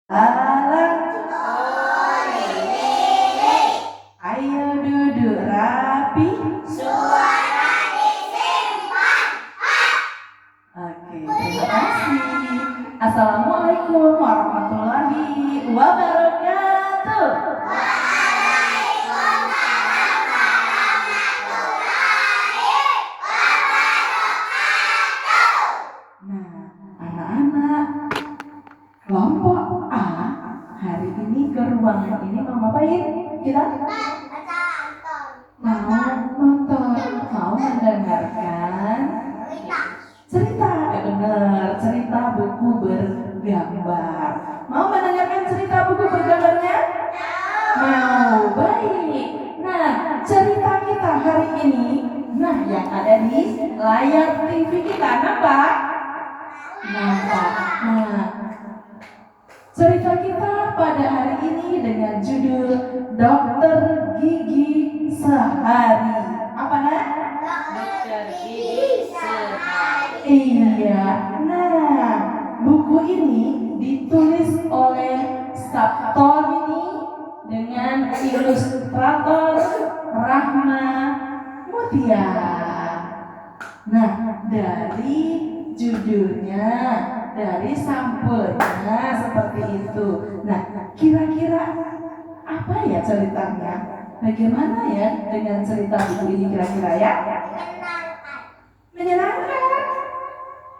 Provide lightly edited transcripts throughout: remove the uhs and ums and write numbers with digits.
Alang, ayo duduk rapi. Suara disimpan. Oke, terima kasih. Assalamualaikum warahmatullahi wabarakatuh. Waalaikumsalam warahmatullahi wabarakatuh. Nah, anak-anak kelompok A hari ini ke ruangan ini mau ngapain? Kita mau mendengarkan cerita. Benar, cerita buku bergambar. Mau mendengarkan cerita buku bergambarnya? Mau, baik. Nah, cerita kita hari ini, yang ada di layar TV kita, nampak? Nah, cerita kita pada hari ini dengan judul Dokter Gigi Sehari. Apa nak? Dokter Gigi Sehari. Iya. Nah, buku ini ditulis oleh Saptorini dengan ilustrator Rahma Mutia. Nah, dari judulnya, dari sampulnya seperti itu. Nah, kira-kira apa ya ceritanya? Bagaimana ya dengan cerita buku ini kira-kira ya? Menyenangkan.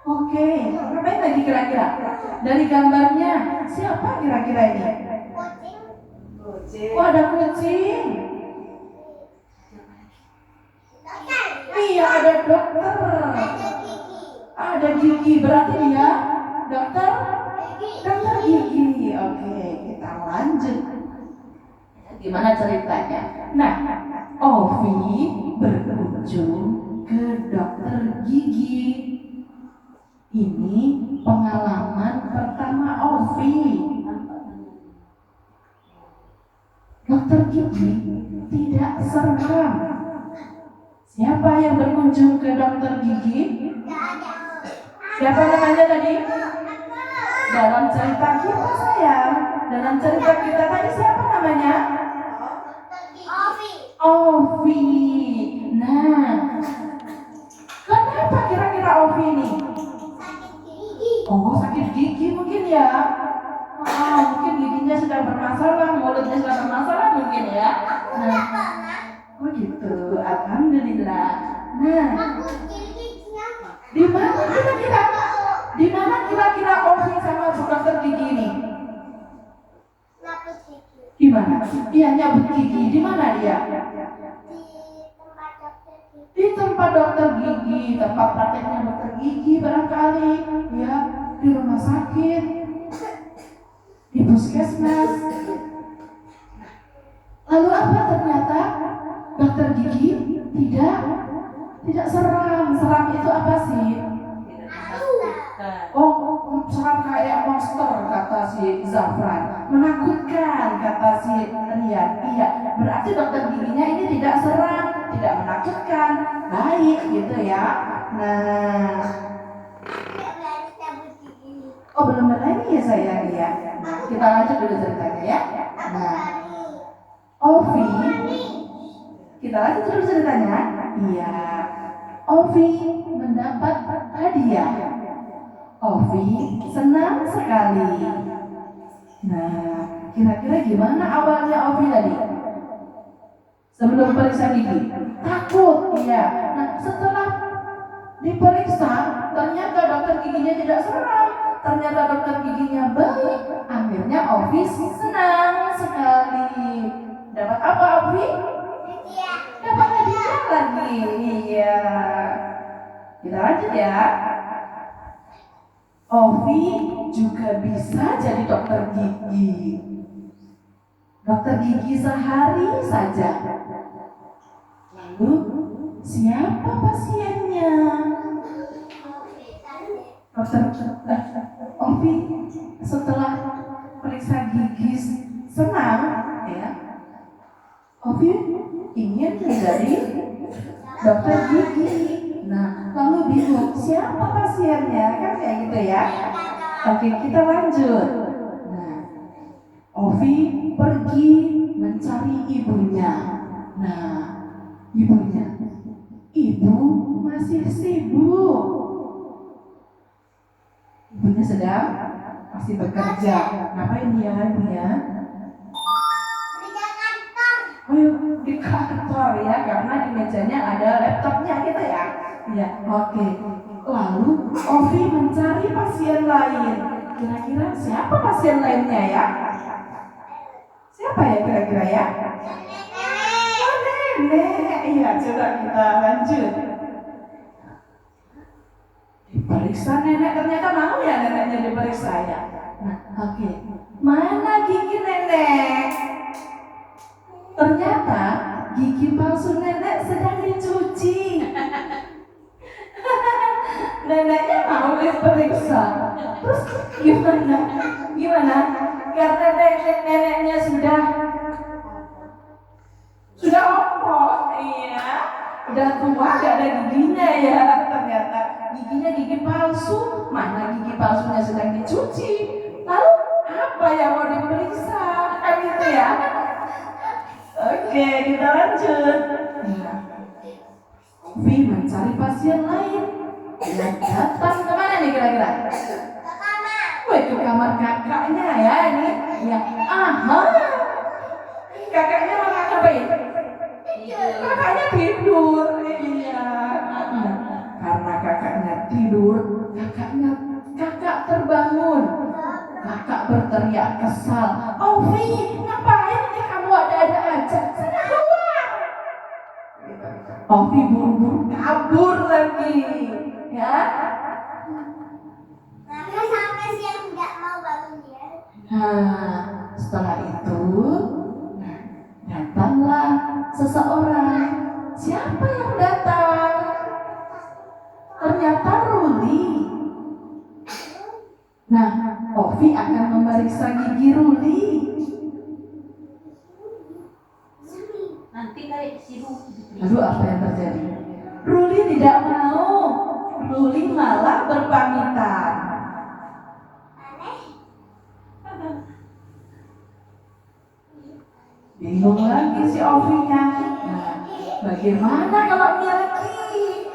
Oke, ngapain lagi kira-kira? Dari gambarnya, siapa kira-kira ini? Kucing. Oh, ada kucing. Iya, ada dokter. Ada gigi, berarti dia dokter gigi. Oke, kita lanjut. Gimana ceritanya? Nah, Ovi berkunjung ke dokter gigi. Ini pengalaman pertama Ovi. Dokter gigi tidak seram. Siapa yang berkunjung ke dokter gigi? Siapa namanya tadi? Dalam cerita kita sayang. Dalam cerita kita tadi siapa namanya? Ovi. Nah, kenapa kira-kira Ovi ini? Oh, sakit gigi mungkin ya. Mungkin giginya sudah bermasalah, mulutnya sudah bermasalah mungkin ya. Nah, oh gitu. Alhamdulillah. Nah, di mana kira-kira Ovi sama dokter gigi ini? Di mana? Dia nyabut gigi. Di mana dia? Di tempat dokter gigi, tempat prakteknya dokter gigi barangkali, ya, di rumah sakit, di puskesmas. Lalu apa ternyata dokter gigi tidak seram. Seram itu apa sih? Seram kayak monster kata si Zafran. Menakutkan kata si Rian. Iya, berarti dokter giginya ini tidak seram, tidak menakutkan, baik gitu ya. Nah, belum berani ya sayang ya. Nah, kita lanjut dulu ceritanya ya. Nah, Ovi, kita lanjut dulu ceritanya. Iya, Ovi mendapat hadiah. Ovi senang sekali. Nah, kira-kira gimana awalnya Ovi tadi? Sebelum periksa gigi, takut, iya. Nah, setelah diperiksa, ternyata dokter giginya tidak seram. Ternyata dokter giginya baik. Akhirnya Ovi senang sekali. Dapat apa Ovi? Dapat hadiah lagi. Iya. Kita lanjut ya. Ovi juga bisa jadi dokter gigi. Dokter gigi sehari saja. Lalu siapa pasiennya? Ovi setelah periksa gigi senang ya. Ovi ingin menjadi dokter gigi. Nah, lalu bingung siapa pasiennya, kan kayak gitu ya. Oke, kita lanjut. Nah, Ovi pergi mencari ibunya. Nah, ibu masih sibuk. Ibunya sedang masih bekerja. Ngapain dia ibunya? Kerja kantor. Oh, di kantor ya, karena di mejanya ada laptopnya gitu ya. Ya, oke. Lalu Ovi mencari pasien lain. Kira-kira siapa pasien lainnya ya? Siapa ya kira-kira ya? Oh, nenek. Iya, coba kita lanjut. Diperiksa nenek, ternyata mau ya neneknya diperiksa ya. Nah, oke. Mana gigi nenek? Ternyata gigi palsu nenek sedang dicuci. Neneknya mau diperiksa. Terus gimana? Karena neneknya sudah ompong, iya. Udah tua, gak ada giginya ya. Ternyata giginya gigi palsu. Mana gigi palsunya sedang dicuci. Lalu apa yang mau diperiksa? Kan gitu ya. Oke, kita lanjut. Ovi mencari pasien lain. Dan datang kemana nih kira-kira? Ke kamar. Wah, ke kamar kakaknya ya ini. Ya, aha. Kakaknya malah ngapain? Kakaknya tidur. Iya. Karena kakaknya tidur, kakak terbangun. Kakak berteriak kesal. Ovi, ngapain ini kamu ada-ada aja? Sana keluar. Ovi buru-buru kabur lagi. Ya. Karena sampai siang nggak mau bangun dia. Nah, setelah itu datanglah seseorang. Siapa yang datang? Ternyata Ruli. Nah, Ovi akan memeriksa gigi Ruli. Nanti kayak sirup. Lalu apa yang terjadi? Ruli tidak mau. Ruli malah berpamitan. Bingung lagi si Ovi-nya. Nah, bagaimana kalau Milky?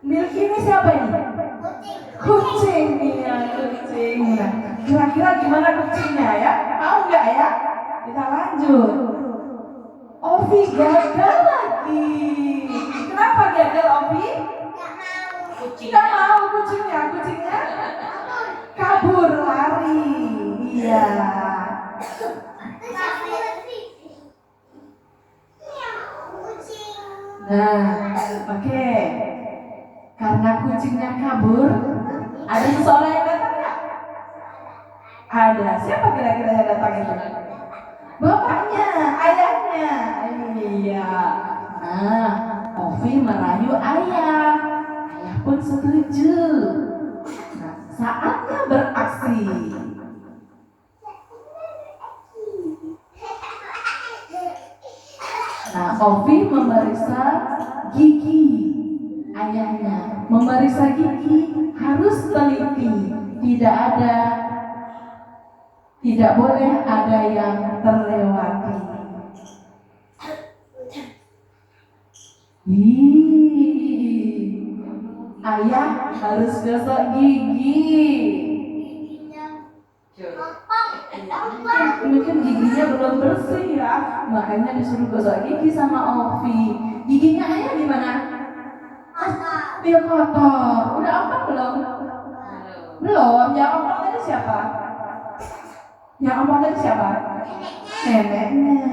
Milky ini siapa ini? Kucing. Iya, kucing. Nah, kira-kira gimana kucingnya ya? Mau nggak ya? Kita lanjut. Ovi gagal lagi. Kenapa gagal Ovi? Nggak mau kucingnya kabur lari. Iya. Nah, oke. Karena kucingnya kabur, ada seseorang yang datang nggak? Ada. Siapa kira-kira yang datang itu? Bapaknya, ayahnya. Iya. Nah, Ovi merayu ayah. Ayah pun setuju. Nah, saatnya beraksi. Nah, Ovi memeriksa gigi ayahnya. Memeriksa gigi harus teliti. Tidak boleh ada yang terlewati. Ayah harus gosok gigi. Mungkin giginya belum bersih ya, makanya disuruh gosok gigi sama Ovi. Giginya ayah gimana? Dia kotor. Udah ompong belum? Belum. Yang ompong tadi siapa? Neneknya.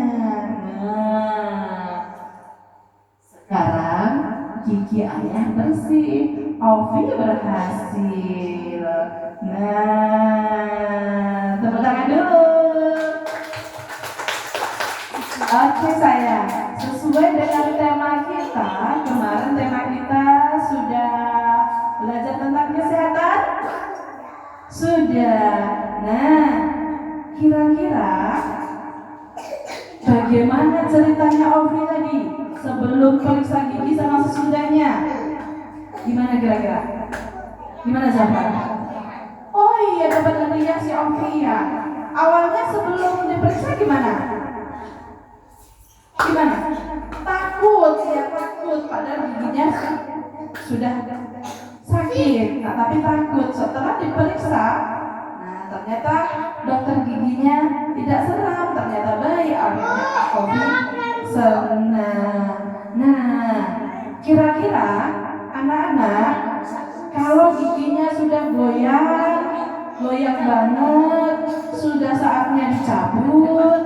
Nah, sekarang gigi ayah bersih, Ovi berhasil. Nah, tepuk tangan dulu. Oke sayang, sesuai dengan tema kita, kemarin tema kita sudah belajar tentang kesehatan? Sudah. Nah, kira-kira bagaimana ceritanya Ovi tadi sebelum periksa gigi sama sesudahnya? Gimana kira-kira? Gimana Zafar? Oh iya, dapat hadiah si Ovi ya. Awalnya sebelum diperiksa gimana? Gimana? Takut ya, takut. Padahal giginya sudah sakit, nah, tapi takut. Setelah diperiksa, nah ternyata dokter giginya tidak seram, ternyata baik. Akhirnya Pak Kobi senang. Nah, kira-kira anak-anak kalau giginya sudah goyang banget, sudah saatnya dicabut,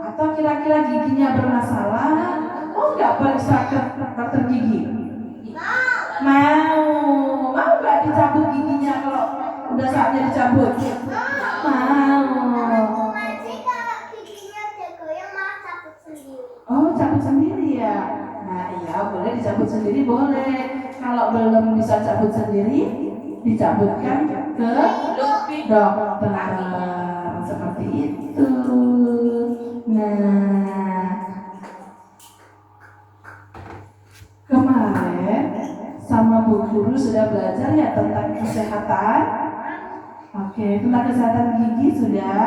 atau kira-kira giginya bermasalah, mau nggak periksa ke dokter gigi? Mau nggak dicabut giginya kalau udah saatnya dicabut? Mau. Oh, cabut sendiri ya? Nah iya, boleh dicabut sendiri, boleh. Kalau belum bisa cabut sendiri, dicabutkan ke dokter. Seperti itu. Nah, kemarin sama Bu Guru sudah belajar ya tentang kesehatan. Oke, tentang kesehatan gigi sudah?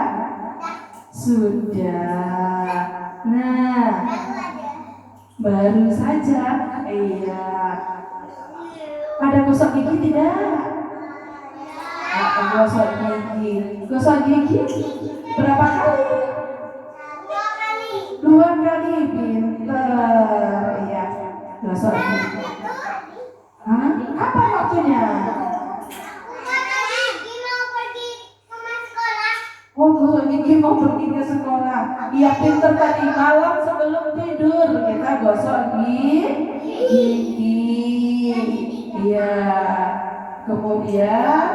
Sudah. Nah, baru saja. Iya. Ada gosok gigi tidak? Gosok gigi. Gosok gigi berapa kali? 2 kali. Pinter. Iya. Gosok gigi. Hah? Kapan waktunya? Oh, gosok gigi mau pergi ke sekolah. Iya, pinter tadi malam sebelum tidur kita gosok gigi. Iya. Kemudian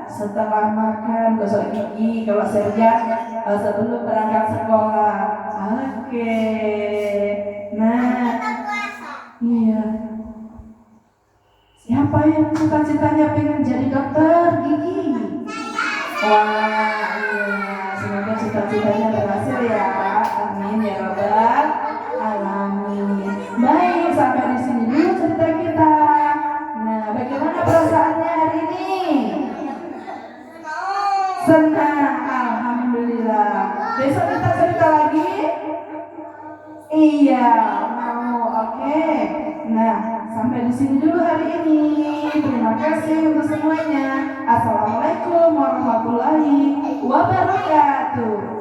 setelah makan gosok gigi kalau siang sebelum berangkat sekolah. Oke. Nah, iya. Siapa yang cita-citanya pengen jadi dokter gigi? Wah, iya. Semoga cita-citanya berhasil ya. Amin ya Rabbal alamin. Baik, sampai di sini dulu cerita kita. Nah, bagaimana perasaannya hari ini? Senang, alhamdulillah. Besok kita cerita lagi? Iya, mau. Oke. Nah, sampai di sini dulu hari ini. Terima kasih untuk semuanya. Assalamualaikum warahmatullahi wabarakatuh.